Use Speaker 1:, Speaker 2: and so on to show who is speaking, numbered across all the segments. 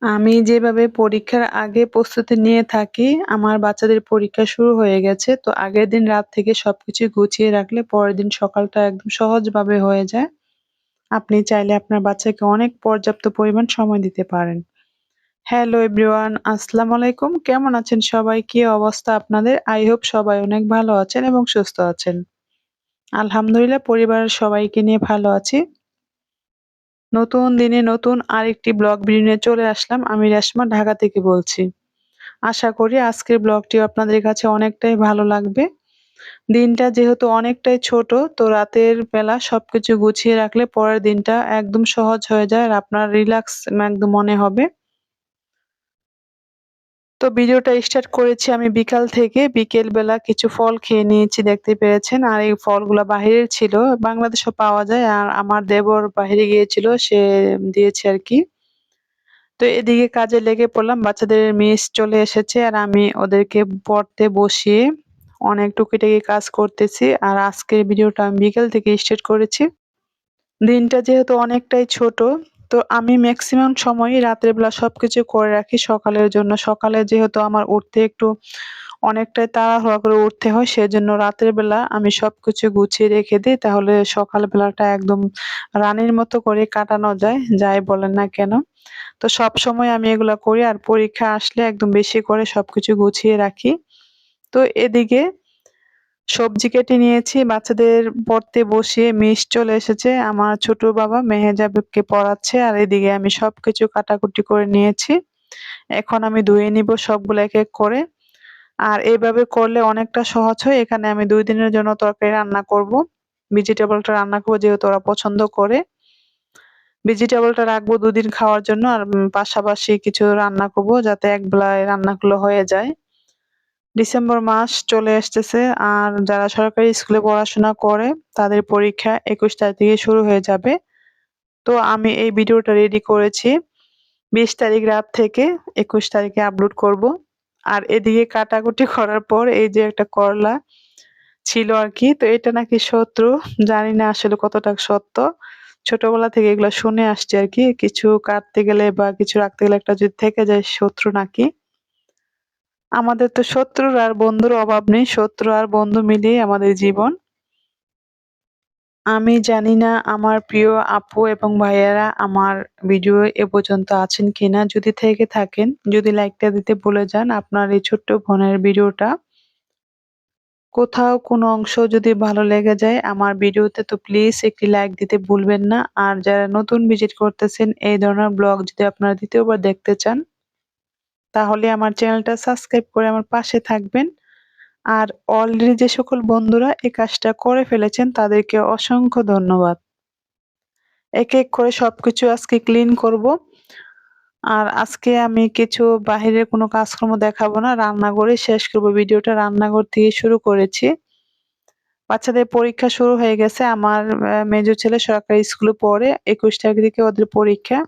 Speaker 1: আমি যেভাবে পরীক্ষার আগে প্রস্তুতি নিয়ে থাকি, আমার বাচ্চাদের পরীক্ষা শুরু হয়ে গেছে। তো আগের দিন রাত থেকে সবকিছু গুছিয়ে রাখলে পরের দিন সকালটা একদম সহজভাবে হয়ে যায়। আপনি চাইলে আপনার বাচ্চাকে অনেক পর্যাপ্ত পরিমাণ সময় দিতে পারেন। হ্যালো এভরিওয়ান, আসসালামু আলাইকুম। কেমন আছেন সবাই? কি অবস্থা আপনাদের? আই হোপ সবাই অনেক ভালো আছেন এবং সুস্থ আছেন। আলহামদুলিল্লাহ পরিবারের সবাইকে নিয়ে ভালো আছি। নতুন দিনে নতুন আরেকটি ব্লগ ভিডিও নিয়ে চলে আসলাম। আমি রেশমা ঢাকা থেকে বলছি। আশা করি আজকের ব্লগটি আপনাদের কাছে অনেকটাই ভালো লাগবে। দিনটা যেহেতু অনেকটাই ছোট, তো রাতের বেলা সবকিছু গুছিয়ে রাখলে পরের দিনটা একদম সহজ হয়ে যায় আর আপনার রিল্যাক্স একদম মনে হবে। তো ভিডিওটা স্টার্ট করেছি আমি বিকাল থেকে। বিকেল বেলা কিছু ফল খেয়ে নিয়েছি, দেখতে পেরেছেন। আর এই ফলগুলা বাহিরের ছিল, বাংলাদেশেও পাওয়া যায়। আর আমার দেবর বাহিরে গিয়েছিল, সে দিয়েছে আরকি। তো এদিকে কাজে লেগে পড়লাম। বাচ্চাদের মিস চলে এসেছে আর আমি ওদেরকে পড়তে বসিয়ে অনেক টুকিটাকি কাজ করতেছি। আর আজকের ভিডিওটা আমি বিকেল থেকে স্টার্ট করেছি। দিনটা যেহেতু অনেকটাই ছোট, তো আমি ম্যাক্সিমাম সময়ই রাতের বেলা সবকিছু করে রাখি সকালের জন্য। সকালে যেহেতু আমার উঠতে একটু অনেকটাই তাড়াহুড়া করে উঠতে হয়, সেজন্য রাতের বেলা আমি সবকিছু গুছিয়ে রেখে দিই। তাহলে সকাল বেলাটা একদম রানীর মতো করে কাটানো যায়, যাই বলেন না কেন। তো সবসময় আমি এগুলা করি আর পরীক্ষা আসলে একদম বেশি করে সবকিছু গুছিয়ে রাখি। তো এদিকে সবজি কেটে নিয়েছি, বাচ্চাদের পড়তে বসিয়ে মিস চলে এসেছে। আমার ছোট বাবা মেহেজাবিবকে পড়াচ্ছে আর এদিকে আমি সবকিছু কাটাকুটি করে নিয়েছি। এখন আমি ধুয়ে নিব সবগুলো এক এক করে। আর এভাবে করলে অনেকটা সহজ হয়। এখানে আমি ২ দিনের জন্য তরকারি রান্না করব। ভেজিটেবলটা রান্না করব যেহেতু ওরা পছন্দ করে। ভেজিটেবলটা রাখবো ২ দিন খাওয়ার জন্য আর পাশাপাশি কিছু রান্না করব যাতে একবেলায় রান্নাগুলো হয়ে যায়। ডিসেম্বর মাস চলে আসতেছে আর যারা সরকারি স্কুলে পড়াশোনা করে তাদের পরীক্ষা ২১ তারিখ থেকে শুরু হয়ে যাবে। তো আমি এই ভিডিওটা রেডি করেছি ২০ তারিখ রাত থেকে ২১ তারিখে আপলোড করব। আর এদিকে কাটাকুটি করার পর এই যে একটা করলা ছিল আরকি। তো এটা নাকি শত্রু। জানি না আসলে কতটা সত্য। ছোটবেলা থেকে এগুলা শুনে আসছি আরকি। কিছু কাটতে গেলে বা কিছু রাখতে গেলে একটা যদি থেকে যায় শত্রু নাকি। আমাদের তো শত্রুর আর বন্ধুর অভাব নেই। শত্রু আর বন্ধু মিলিয়েই আমাদের জীবন। আমি জানি না আমার প্রিয় আপু এবং ভাইয়ারা আমার ভিডিও এ পর্যন্ত আছেন কিনা? যদি থেকে থাকেন, যদি লাইকটা দিতে ভুলে যান আপনার এই ছোট্ট বোনের ভিডিওটা। কোথাও কোনো অংশ যদি ভালো লেগে যায় আমার ভিডিওতে, তো প্লিজ একটি লাইক দিতে ভুলবেন না। আর যারা নতুন ভিজিট করতেছেন এই ধরনের ব্লগ যদি আপনারা ২য় বার দেখতে চান, তাহলে আমার চ্যানেলটা সাবস্ক্রাইব করে আমার পাশে থাকবেন। আর অলরেডি যে সকল বন্ধুরা এই কাজটা করে ফেলেছেন তাদেরকে অসংখ্য ধন্যবাদ। একে এক করে সবকিছু আজকে ক্লিন করব। আর আজকে আমি কিছু বাহিরের কোনো কাজকর্ম দেখাবো না, রান্নাঘরেই শেষ করব ভিডিওটা। রান্নাঘর থেকে শুরু করেছি। বাচ্চাদের পরীক্ষা শুরু হয়ে গেছে। আমার মেজো ছেলে সরকারি স্কুলে পড়ে। ২১ তারিখ থেকে ওদের পরীক্ষা।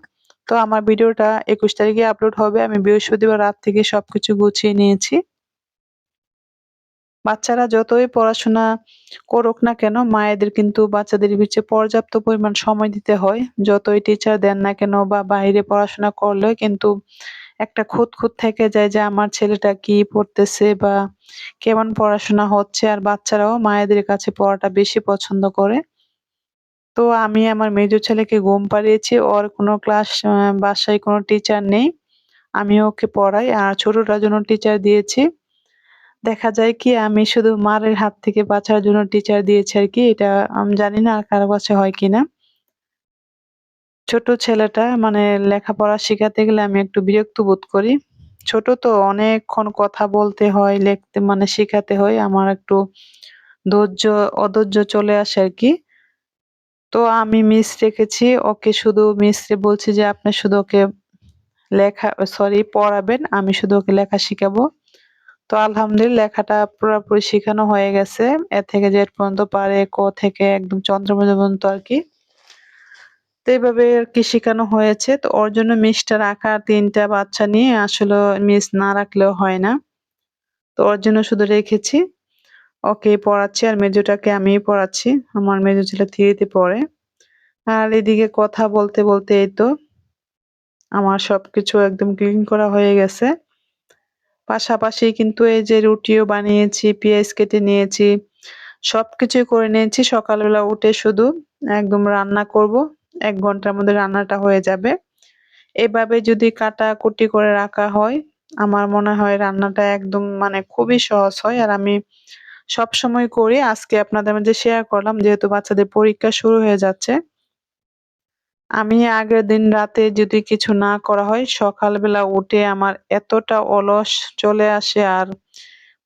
Speaker 1: তো আমার ভিডিওটা ২১ তারিখে আপলোড হবে। আমি বৃহস্পতিবার রাত থেকে সবকিছু গুছিয়ে নিয়েছি। বাচ্চারা যতই পড়াশোনা করুক না কেন, মায়েদের কিন্তু বাচ্চাদের পিছে পর্যাপ্ত পরিমাণ সময় দিতে হয়। যতই টিচার দেন না কেন বা বাহিরে পড়াশোনা করলেও কিন্তু একটা খুঁতখুঁত থেকে যায় যে আমার ছেলেটা কি পড়তেছে বা কেমন পড়াশোনা হচ্ছে। আর বাচ্চারাও মায়েদের কাছে পড়াটা বেশি পছন্দ করে। তো আমি আমার মেজো ছেলেকে ঘুম পাড়িয়েছি। ওর কোনো ক্লাস বাসায় কোনো টিচার নেই। আমি ওকে পড়াই। আর ছোটটার জন্য টিচার দিয়েছি। দেখা যায় কি আমি শুধু মারের হাত থেকে বাঁচার জন্য টিচার দিয়েছি আরকি। এটা আমি জানি না আর কারো কাছে হয় কিনা। ছোট ছেলেটা মানে লেখাপড়া শিখাতে গেলে আমি একটু বিরক্ত বোধ করি। ছোট তো অনেকক্ষণ কথা বলতে হয়, লিখতে মানে শিখাতে হয়। আমার একটু ধৈর্য অধৈর্য চলে আসে আরকি। তো আমি মিস রেখেছি। ওকে শুধু মিসরে বলছি যে আপনি শুধু ওকে পড়াবেন। আমি শুধু ওকে লেখা শিখাবো। তো আলহামদুলিল্লাহ লেখাটা পুরাপুরি শিখানো হয়ে গেছে। এ থেকে জেড পর্যন্ত পারে, ক থেকে একদম চন্দ্রবিন্দু পর্যন্ত আরকি। তো এভাবে আরকি শিখানো হয়েছে। তো ওর জন্য মিসটা রাখা ৩ টা বাচ্চা নিয়ে আসলে মিস না রাখলেও হয় না। তো ওর জন্য শুধু রেখেছি। ওকেই পড়াচ্ছি আর মেজোটাকে আমিই পড়াচ্ছি। আমার মেজো ছেলে 3 তে পড়ে। আর এদিকে কথা বলতে, বলতে এই তো আমার সবকিছু একদম ক্লিন করা হয়ে গেছে। পাশাপাশি কিন্তু এই যে রুটিও বানিয়েছি, পেঁয়াজ কেটে নিয়েছি। সবকিছুই করে নিয়েছি। সকালবেলা উঠে শুধু একদম রান্না করব। ১ ঘন্টার মধ্যে রান্নাটা হয়ে যাবে। এভাবে যদি কাটাকুটি করে রাখা হয়, আমার মনে হয় রান্নাটা একদম মানে খুবই সহজ হয়। আর আমি সবসময় করি। আজকে আপনাদের মাঝে শেয়ার করলাম যেহেতু বাচ্চাদের পরীক্ষা শুরু হয়ে যাচ্ছে। আমি আগের দিন রাতে যদি কিছু না করা হয়, সকালবেলা উঠে আমার এতটা অলস চলে আসে আর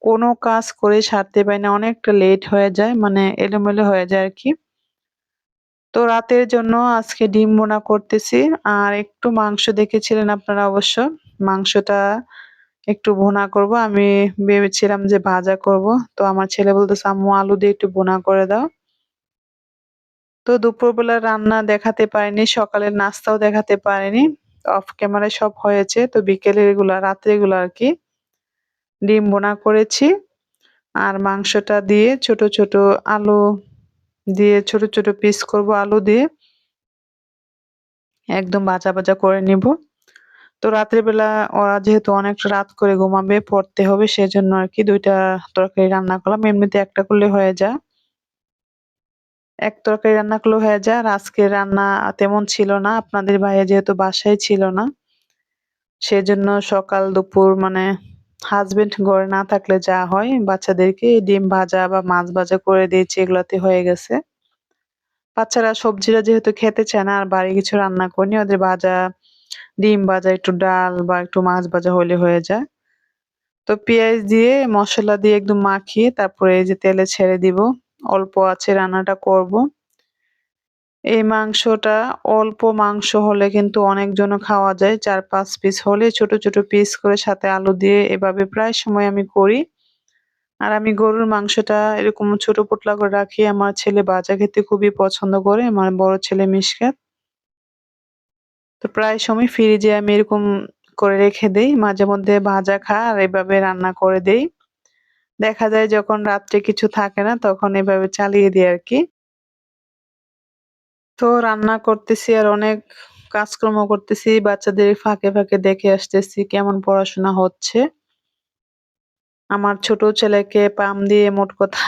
Speaker 1: কোনো কাজ করে সারতে পারি না। অনেকটা লেট হয়ে যায়। মানে এলোমেলো হয়ে যায় আরকি। তো রাতের জন্য আজকে ডিম ভুনা করতেছি। আর একটু মাংস দেখেছিলেন আপনারা অবশ্য। মাংসটা একটু ভুনা করব। আমি ভেবেছিলাম যে ভাজা করব। তো আমার ছেলে বলতেছে, "আম্মু আলু দিয়ে একটু ভুনা করে দাও।" তো দুপুরবেলা রান্না দেখাতে পারিনি, সকালের নাস্তাও দেখাতে পারিনি। অফ ক্যামেরায় সব হয়েছে। তো বিকেলের এগুলা, রাতের এগুলা আরকি। ডিম ভুনা করেছি। আর মাংসটা দিয়ে ছোট, ছোট আলু দিয়ে ছোট, ছোট পিস করব আলু দিয়ে। একদম ভাজা, ভাজা করে নিব। তো রাতের বেলা ওরা যেহেতু অনেকটা রাত করে ঘুমাবে, পড়তে হবে সেজন্য আরকি ২ টা তরকারি রান্না করলাম। এমনিতে একটা করলে হয়ে যায়। এক তরকারি রান্না করলেও হয়ে যায়। আর আজকের রান্না তেমন ছিল না। আপনাদের ভাইয়া যেহেতু বাসায় ছিল না, সেজন্য সকাল দুপুর মানে হাসব্যান্ড ঘরে না থাকলে যা হয় বাচ্চাদেরকে ডিম ভাজা বা মাছ ভাজা করে দিয়েছি, এগুলাতে হয়ে গেছে। বাচ্চারা সবজিরা যেহেতু খেতে চায় না আর বাড়ি কিছু রান্না করিনি, ওদের ভাজা, ডিম ভাজা, একটু ডাল বা একটু মাছ ভাজা হইলে হয়ে যায়। তো পেঁয়াজ দিয়ে মসলা দিয়ে একদম মাখিয়ে তারপরে এই যে তেলে ছেড়ে দিব। অল্প আঁচে রান্নাটা করব। এই মাংসটা অল্প মাংস হলে কিন্তু অনেকজনও খাওয়া যায়। ৪-৫ পিস হলে ছোট, ছোট পিস করে সাথে আলু দিয়ে এভাবে প্রায় সময় আমি করি। আর আমি গরুর মাংসটা এরকম ছোট পোটলা করে রাখি। আমার ছেলে ভাজা খেতে খুবই পছন্দ করে। আমার বড় ছেলে মিশকাত। তো প্রায় সময় ফ্রিজে আমি এরকম করে রেখে দেই। মাঝে মধ্যে ভাজা খায় আর এভাবে রান্না করে দেই। দেখা যায় যখন রাত্রে কিছু থাকে না তখন এভাবে চালিয়ে দিই আরকি। তো রান্না করতেছি আর অনেক কাজকর্ম করতেছি। বাচ্চাদের ফাঁকে, ফাঁকে দেখে আসতেছি কেমন পড়াশোনা হচ্ছে। আমার ছোট ছেলেকে পাম দিয়ে মোট কথা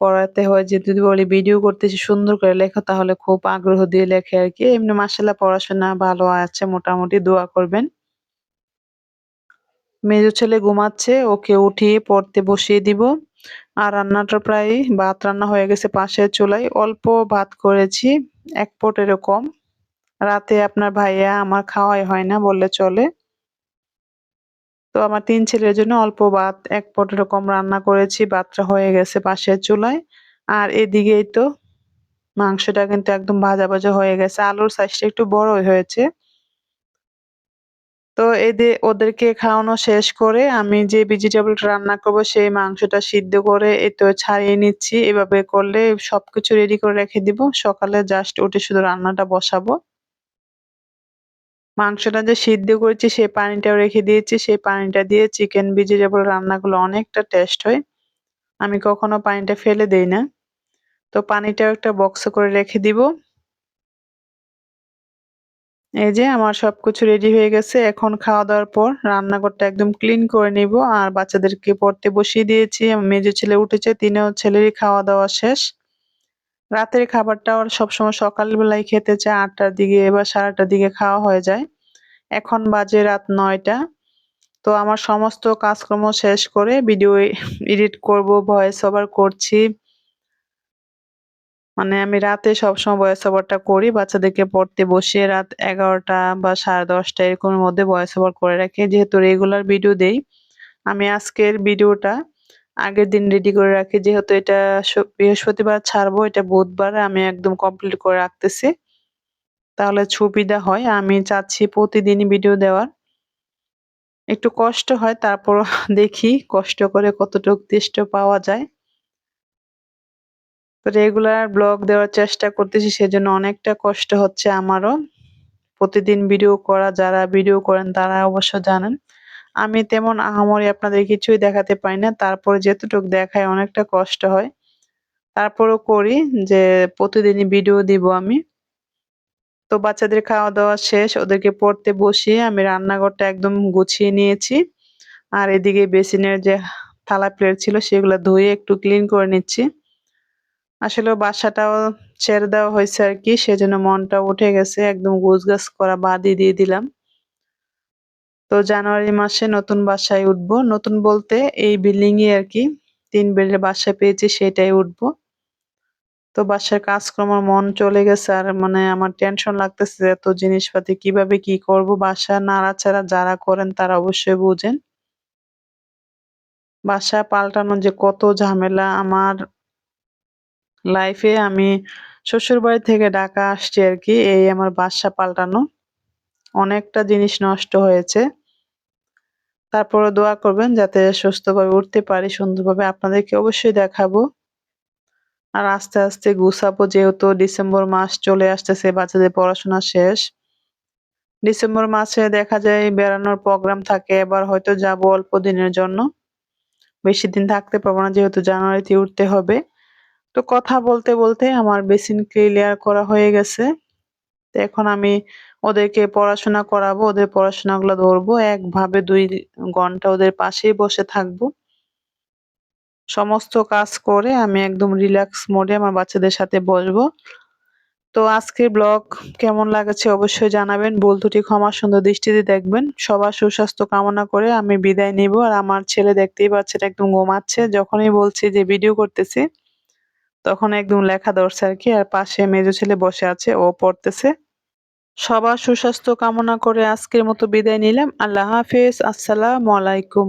Speaker 1: পড়াতে হয় যে যদি বলি ভিডিও করতেছি সুন্দর করে লেখো তাহলে খুব আগ্রহ দিয়ে লেখে আরকি। এমনি মাশাআল্লাহ পড়াশোনা ভালো আছে মোটামুটি, দোয়া করবেন। মেজো ছেলে ঘুমাচ্ছে, ওকে উঠিয়ে পড়তে বসিয়ে দিব। আর রান্নাটা প্রায় ভাত রান্না হয়ে গেছে পাশের চুলায়। অল্প ভাত করেছি, ১ পট এরকম। রাতে আপনার ভাইয়া আমার খাওয়াই হয় না বললে চলে। তো আমার ৩ ছেলের জন্য অল্প ভাত ১ পট এরকম রান্না করেছি। ভাতটা হয়ে গেছে পাশের চুলায়। আর এদিকে এই তো মাংসটা কিন্তু একদম ভাজা, ভাজা হয়ে গেছে। আলুর সাইজটা একটু বড়ই হয়েছে। তো ওদেরকে খাওয়ানো শেষ করে আমি যে ভেজিটেবলটা রান্না করব সেই মাংসটা সিদ্ধ করে এই তো ছাড়িয়ে নিচ্ছি। এভাবে করলে সবকিছু রেডি করে রেখে দিব। সকালে জাস্ট উঠে শুধু রান্নাটা বসাবো। মাংসটা যে সিদ্ধ করেছি সেই পানিটাও রেখে দিয়েছি। সেই পানিটা দিয়ে চিকেন ভেজিটেবল রান্নাগুলো অনেকটা টেস্ট হয়। আমি কখনো পানিটা ফেলে দেই না। তো পানিটাও একটা বক্সে করে রেখে দিব। এই যে আমার সবকিছু রেডি হয়ে গেছে। এখন খাওয়া-দাওয়ার পর রান্নাঘরটা একদম ক্লিন করে নিবো। আর বাচ্চাদেরকে পড়তে বসিয়ে দিয়েছি। আমার মেজো ছেলে উঠেছে, ছেলেরই খাওয়া-দাওয়া শেষ। রাতের খাবারটা ওরা সবসময় সকাল বেলায় খেতে চায় ৮ টার দিকে বা ৮:৩০ টার দিকে খাওয়া হয়ে যায়। এখন বাজে রাত ৯ টা। তো আমার সমস্ত কাজকর্ম শেষ করে ভিডিও এডিট করব, ভয়েস ওভার করছি। মানে আমি রাতে সবসময় ভয়েস ওভারটা করি। বাচ্চাদেরকে পড়তে বসিয়ে রাত ১১টা বা ১০:৩০ এরকমের মধ্যে ভয়েস ওভার করে রাখি। যেহেতু রেগুলার ভিডিও দেই, আমি আজকের ভিডিওটা আগের দিন রেডি করে রাখি। যেহেতু এটা বৃহস্পতিবার ছাড়বো, এটা বুধবার আমি একদম কমপ্লিট করে রাখতেছি। তাহলে সুবিধা হয়। আমি চাচ্ছি প্রতিদিনই ভিডিও দেওয়ার। একটু কষ্ট হয় তারপরও দেখি কষ্ট করে কতটুক তেষ্ট পাওয়া যায়। তো রেগুলার ব্লগ দেওয়ার চেষ্টা করতেছি সেজন্য অনেকটা কষ্ট হচ্ছে আমারও। প্রতিদিন ভিডিও করা, যারা ভিডিও করেন তারা অবশ্য জানেন। আমি তেমন আহামরি আপনাদের কিছুই দেখাতে পারি না। তারপরে যেতটুক দেখাই অনেকটা কষ্ট হয়। তারপরেও করি যে প্রতিদিনই ভিডিও দিব আমি। তো বাচ্চাদের খাওয়া-দাওয়া শেষ। ওদেরকে পড়তে বসিয়ে আমি রান্নাঘরটা একদম গুছিয়ে নিয়েছি। আর এদিকে বেসিনের যে থালা প্লেট ছিল সেগুলা ধুয়ে একটু ক্লিন করে নিচ্ছি। আসলেও বাসাটাও ছেড়ে দেওয়া হয়েছে আরকি। সেজন্য মনটা উঠে গেছে। একদম গোছগাছ করা বাদই দিয়ে দিলাম। তো জানুয়ারি মাসে নতুন বাসায় উঠবো। নতুন বলতে এই বিল্ডিং এ আরকি ৩ বেডের বাসা পেয়েছি সেটাই উঠবো। তো বাসার কাজকর্মের মন চলে গেছে আর মানে আমার টেনশন লাগতেছে যে এত জিনিসপাতি কিভাবে কি করব? বাসা নাড়াচাড়া যারা করেন তারা অবশ্যই বুঝেন। বাসা পাল্টানো যে কত ঝামেলা আমার লাইফে আমি শ্বশুরবাড়ি থেকে ঢাকা আসছি আরকি। এই আমার বাসা পাল্টানো। অনেকটা জিনিস নষ্ট হয়েছে। তারপরেও দোয়া করবেন যাতে সুস্থভাবে উঠতে পারি সুন্দরভাবে। আপনাদেরকে অবশ্যই দেখাবো। আর আস্তে, আস্তে গুছাবো যেহেতু ডিসেম্বর মাস চলে আসতেছে, বাচ্চাদের পড়াশোনা শেষ। ডিসেম্বর মাসে দেখা যায় বেড়ানোর প্রোগ্রাম থাকে। এবার হয়তো যাবো অল্প দিনের জন্য। বেশি দিন থাকতে পারবো না যেহেতু জানুয়ারিতে উঠতে হবে। তো কথা বলতে, বলতে আমার বেসিন ক্লিয়ার করা হয়ে গেছে। তো এখন আমি ওদেরকে পড়াশোনা করাবো। ওদের পড়াশোনাগুলো ধরবো। একভাবে ২ ঘন্টা ওদের পাশেই বসে থাকবো। সমস্ত কাজ করে আমি একদম রিল্যাক্স মোডে আমার বাচ্চাদের সাথে বসবো। তো আজকের ব্লগ কেমন লাগেছে অবশ্যই জানাবেন। ভুল ত্রুটি ক্ষমা সুন্দর দৃষ্টিতে দেখবেন। সবার সুস্বাস্থ্য কামনা করে আমি বিদায় নিবো। আর আমার ছেলে দেখতেই পাচ্ছেন একদম ঘুমাচ্ছে। যখনই বলছি যে ভিডিও করতেছি, তখন একদম লেখা ধরছে আরকি। আর পাশে মেজো ছেলে বসে আছে, ও পড়তেছে। সবার সুস্বাস্থ্য কামনা করে আজকের মতো বিদায় নিলাম। আল্লাহ হাফেজ। আসসালামু আলাইকুম।